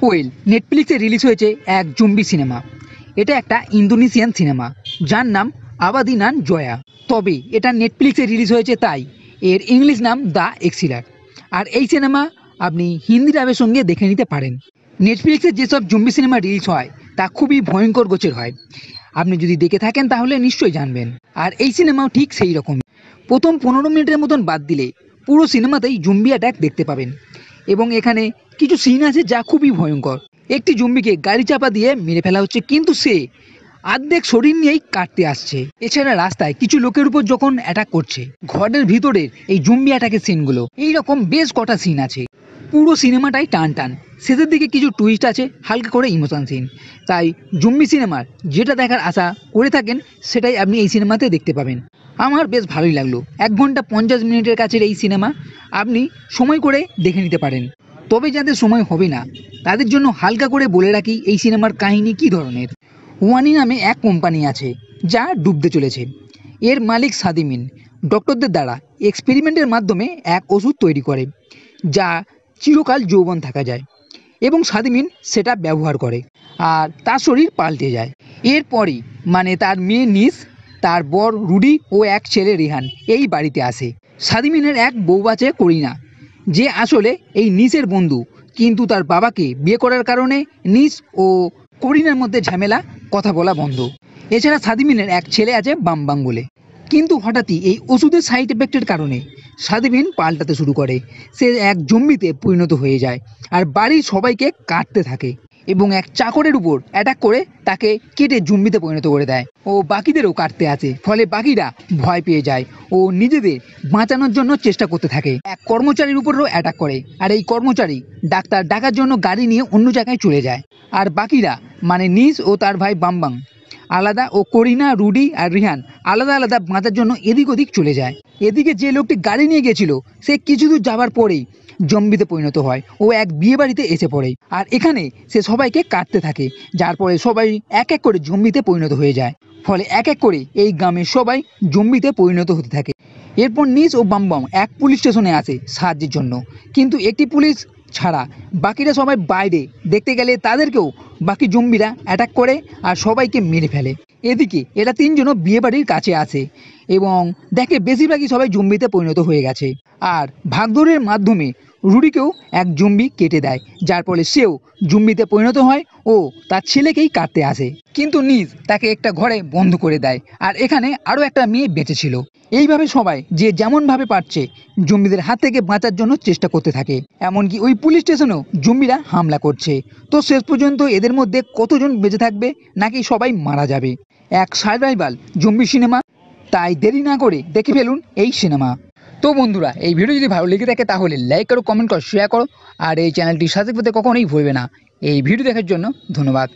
Well, নেটফ্লিক্সে release হয়েছে এক জম্বি সিনেমা। এটা একটা ইন্দোনেশিয়ান সিনেমা যার নাম আবাদিনান জয়া। তবে এটা নেটফ্লিক্সে রিলিজ হয়েছে তাই এর ইংলিশ নাম দ্য এক্সিলার। আর এই সিনেমা আপনি হিন্দি ডাবের সঙ্গে দেখে নিতে পারেন। নেটফ্লিক্সে যেসব জম্বি সিনেমা রিলিজ হয় তা খুবই ভয়ঙ্কর গোছের হয়। আপনি যদি দেখে থাকেন তাহলে নিশ্চয়ই জানবেন। আর এই সিনেমাও ঠিক সেই রকম। প্রথম 15 মিনিটের মতন বাদ দিলে পুরো সিনেমাতেই জম্বি অ্যাটাক দেখতে পাবেন। এবং এখানে কিছু সিন আছে যা খুবই ভয়ঙ্কর। একটি জম্বিকে গাড়ি চাপা দিয়ে মেরে ফেলা হচ্ছে, কিন্তু সে অর্ধেক শরীর নিয়েই কাটতে আসছে। এছাড়া রাস্তায় কিছু লোকের উপর যখন অ্যাটাক করছে, ঘরের ভিতরের এই জম্বি অ্যাটাকের সিনগুলো, এইরকম বেশ কটা সিন আছে। পুরো সিনেমাটাই টান টান, শেষের দিকে কিছু টুইস্ট আছে, হালকা করে ইমোশন সিন। তাই জম্বি সিনেমার যেটা দেখার আশা করে থাকেন সেটাই আপনি এই সিনেমাতে দেখতে পাবেন। আমার বেশ ভালোই লাগলো। 1 ঘন্টা 50 মিনিটের কাছের এই সিনেমা আপনি সময় করে দেখে নিতে পারেন। তবে যাদের সময় হবে না তাদের জন্য হালকা করে বলে রাখি এই সিনেমার কাহিনী কী ধরনের। ওয়ানি নামে এক কোম্পানি আছে যা ডুবতে চলেছে। এর মালিক সাদিমিন ডক্টরদের দ্বারা এক্সপেরিমেন্টের মাধ্যমে এক ওষুধ তৈরি করে যা চিরকাল যৌবন থাকা যায়, এবং সাদিমিন সেটা ব্যবহার করে আর তার শরীর পাল্টে যায়। এরপরই মানে তার মেয়ে নিস, তার বর রুডি ও এক ছেলে রিহান এই বাড়িতে আসে। সাদিমিনের এক বউ আছে করিনা, যে আসলে এই নিসের বন্ধু, কিন্তু তার বাবাকে বিয়ে করার কারণে নিস ও করিনার মধ্যে ঝামেলা, কথা বলা বন্ধ। এছাড়া সাদিমিনের এক ছেলে আছে বামবাং বলে। কিন্তু হঠাৎই এই ওষুধের সাইড এফেক্টের কারণে সাদিমিন পাল্টাতে শুরু করে। সে এক জম্বিতে পরিণত হয়ে যায় আর বাড়ির সবাইকে কাটতে থাকে এবং এক চাকরের উপর অ্যাটাক করে তাকে কেটে জম্বিতে পরিণত করে দেয় ও বাকিদেরও কাটতে আসে। ফলে বাকিরা ভয় পেয়ে যায় ও নিজেদের বাঁচানোর জন্য চেষ্টা করতে থাকে। এক কর্মচারীর উপরও অ্যাটাক করে আর এই কর্মচারী ডাক্তার ডাকার জন্য গাড়ি নিয়ে অন্য জায়গায় চলে যায়। আর বাকিরা মানে নিস ও তার ভাই বামবাং আলাদা ও করিনা, রুডি আর রিহান আলাদা আলাদা বাঁচার জন্য এদিক ওদিক চলে যায়। এদিকে যে লোকটি গাড়ি নিয়ে গেছিল সে কিছু দূর যাবার পরেই জম্বিতে পরিণত হয় ও এক বিয়ে বাড়িতে এসে পড়ে। আর এখানে সে সবাইকে কাটতে থাকে, যার পরে সবাই এক এক করে জম্বিতে পরিণত হয়ে যায়। ফলে এক এক করে এই গ্রামের সবাই জম্বিতে পরিণত হতে থাকে। এরপর নিস ও বামবাম এক পুলিশ স্টেশনে আসে সাহায্যের জন্য, কিন্তু একটি পুলিশ ছাড়া বাকিরা সবাই বাইরে দেখতে গেলে তাদেরকেও বাকি জম্বিরা অ্যাটাক করে আর সবাইকে মেরে ফেলে। এদিকে এরা তিনজনও বিয়ে বাড়ির কাছে আসে এবং দেখে বেশিরভাগই সবাই জম্বিতে পরিণত হয়ে গেছে। আর ভাগদৌড়ের মাধ্যমে রুডিকেও এক জম্বি কেটে দেয়, যার ফলে সেও জম্বিতে পরিণত হয় ও তার ছেলেকেই কাটতে আসে। কিন্তু নিজ তাকে একটা ঘরে বন্ধ করে দেয় আর এখানে আরও একটা মেয়ে বেঁচে ছিল। এইভাবে সবাই যে যেমনভাবে পারছে জম্বিদের হাত থেকে বাঁচার জন্য চেষ্টা করতে থাকে। এমনকি ওই পুলিশ স্টেশনেও জম্বিরা হামলা করছে। তো শেষ পর্যন্ত এদের মধ্যে কতজন বেঁচে থাকবে নাকি সবাই মারা যাবে, এক সার্ভাইভাল জম্বি সিনেমা। তাই দেরি না করে দেখে ফেলুন এই সিনেমা। তো বন্ধুরা, এই ভিডিও যদি ভালো লেগে থাকে তাহলে লাইক করো, কমেন্ট করো, শেয়ার করো আর এই চ্যানেলটি সাবস্ক্রাইব করতে কখনোই ভুলবে না। এই ভিডিও দেখার জন্য ধন্যবাদ।